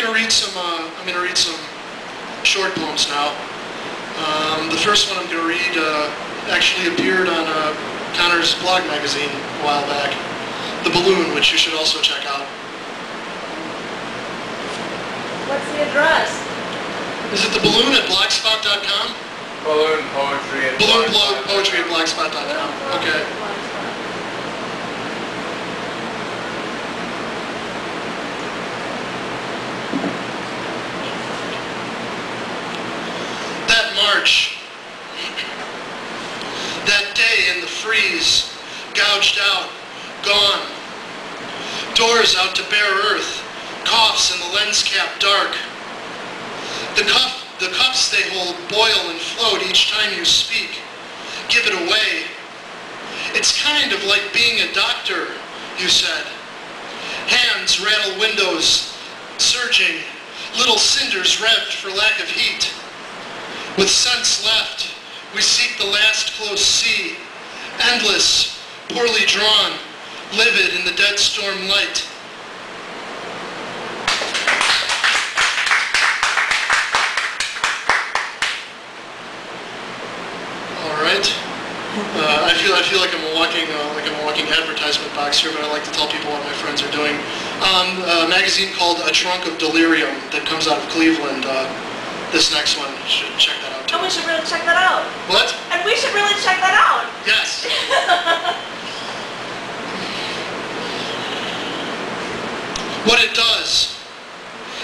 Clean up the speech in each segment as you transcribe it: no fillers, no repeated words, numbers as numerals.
gonna read some. I'm gonna read some short poems now. The first one I'm gonna read actually appeared on Connor's blog magazine a while back, The Balloon, which you should also check out. What's the address? Is it The Balloon at blogspot.com? Balloon Poetry at blogspot.com. Okay. That March, that day in the freeze, gouged out, gone. Doors out to bare earth, coughs in the lens cap dark. The cups they hold boil and float each time you speak. Give it away. It's kind of like being a doctor, you said. Hands rattle windows, surging, little cinders revved for lack of heat. With sense left, we seek the last close sea, endless, poorly drawn, livid in the dead storm light. All right. I feel like I'm a walking advertisement box here, but I like to tell people what my friends are doing. A magazine called A Trunk of Delirium that comes out of Cleveland. This next one, you should check that out too. And we should really check that out. What? And we should really check that out. Yes. What it does,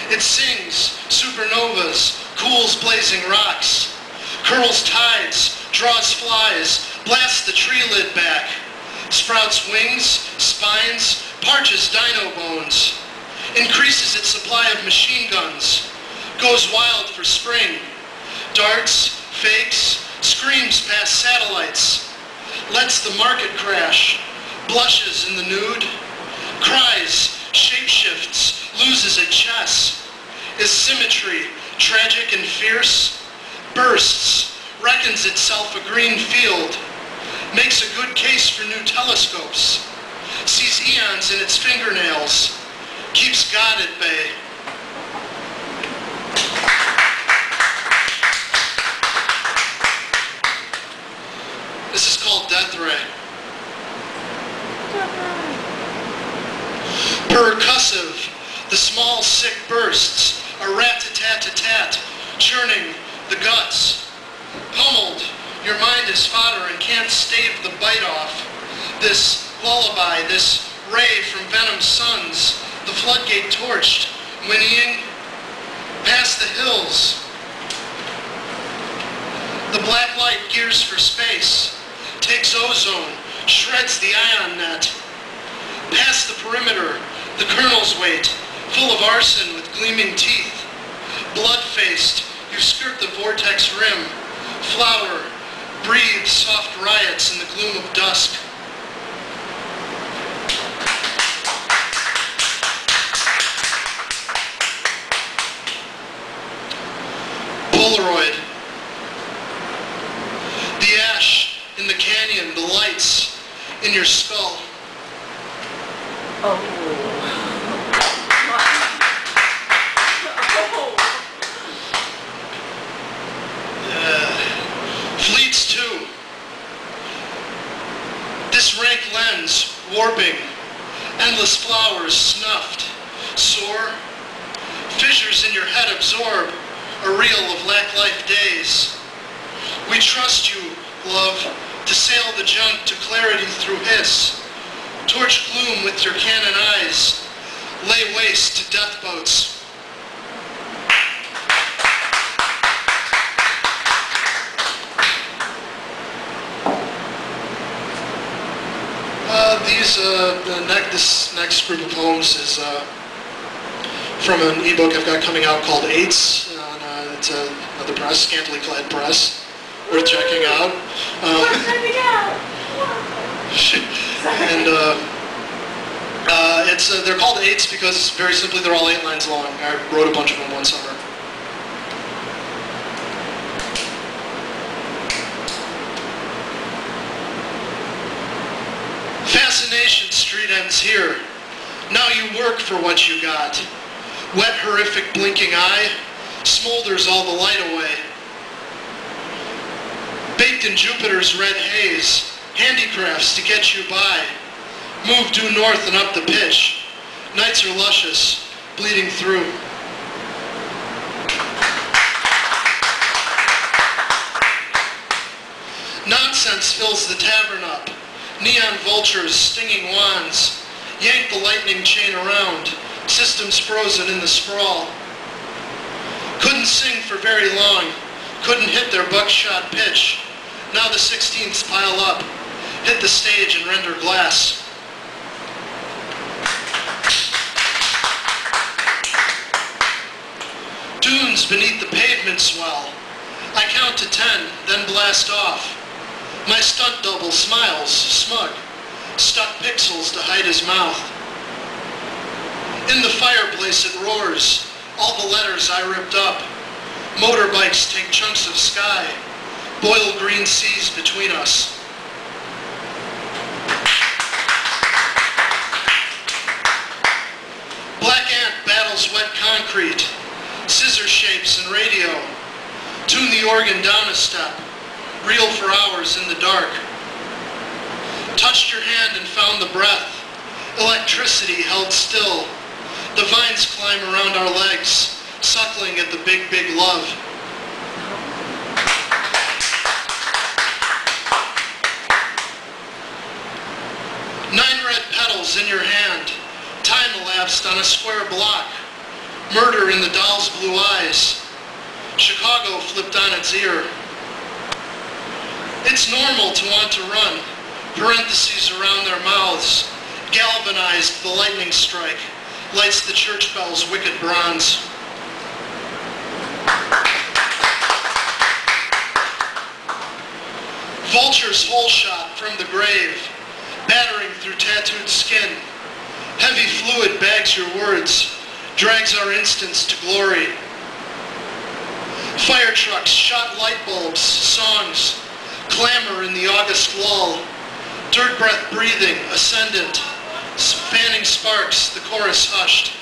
it sings supernovas, cools blazing rocks, curls tides, draws flies, blasts the tree lid back, sprouts wings, spines, parches dino bones, increases its supply of machine guns, goes wild for spring, darts, fakes, screams past satellites, lets the market crash, blushes in the nude, cries, shapeshifts, loses at chess, is symmetry, tragic and fierce, bursts, reckons itself a green field, makes a good case for new telescopes, sees eons in its fingernails, keeps God at bay. This is called Death Ray. Percussive, the small sick bursts, a rat-a-tat-a-tat, churning the guts. Pummeled, your mind is fodder and can't stave the bite off. This lullaby, this ray from venom's suns, the floodgate torched, whinnying, past the hills. The black light gears for space, takes ozone, shreds the ion net. Past the perimeter, the kernel's weight, full of arson with gleaming teeth. Blood-faced, you skirt the vortex rim, flower, breathe soft riots in the gloom of dusk. Polaroid. The ash in the canyon, the lights in your skull. Oh. Fleets too. This rank lens, warping, endless flowers snuffed, sore, fissures in your head absorb a reel of lack-life days. We trust you, love, to sail the junk to clarity through hiss, torch gloom with your cannon eyes, lay waste to death boats. This next group of poems is from an ebook I've got coming out called Eights. It's another press, scantily clad press, worth checking out. And they're called Eights because very simply they're all 8 lines long. I wrote a bunch of them one summer. Fascination Street ends here. Now you work for what you got. Wet, horrific, blinking eye smolders all the light away. Baked in Jupiter's red haze, handicrafts to get you by. Move due north and up the pitch. Nights are luscious, bleeding through. Nonsense fills the tavern up. Neon vultures, stinging wands, yank the lightning chain around. Systems frozen in the sprawl. Couldn't sing for very long. Couldn't hit their buckshot pitch. Now the 16ths pile up, hit the stage and render glass. Dunes beneath the pavement swell. I count to 10, then blast off. My stunt double smiles, smug, stuck pixels to hide his mouth. In the fireplace it roars, all the letters I ripped up. Motorbikes take chunks of sky, boil green seas between us. Black ant battles wet concrete, scissor shapes and radio. Tune the organ down a step, reel for hours in the dark. Touched your hand and found the breath, electricity held still. The vines climb around our legs, suckling at the big, big love. Nine red petals in your hand, time elapsed on a square block. Murder in the doll's blue eyes. Chicago flipped on its ear. It's normal to want to run. Parentheses around their mouths. Galvanized the lightning strike. Lights the church bell's wicked bronze. Vulture's hole shot from the grave, battering through tattooed skin. Heavy fluid bags your words, drags our instants to glory. Fire trucks shot light bulbs, songs, clamor in the August lull. Dirt breath breathing, ascendant, fanning sparks, the chorus hushed.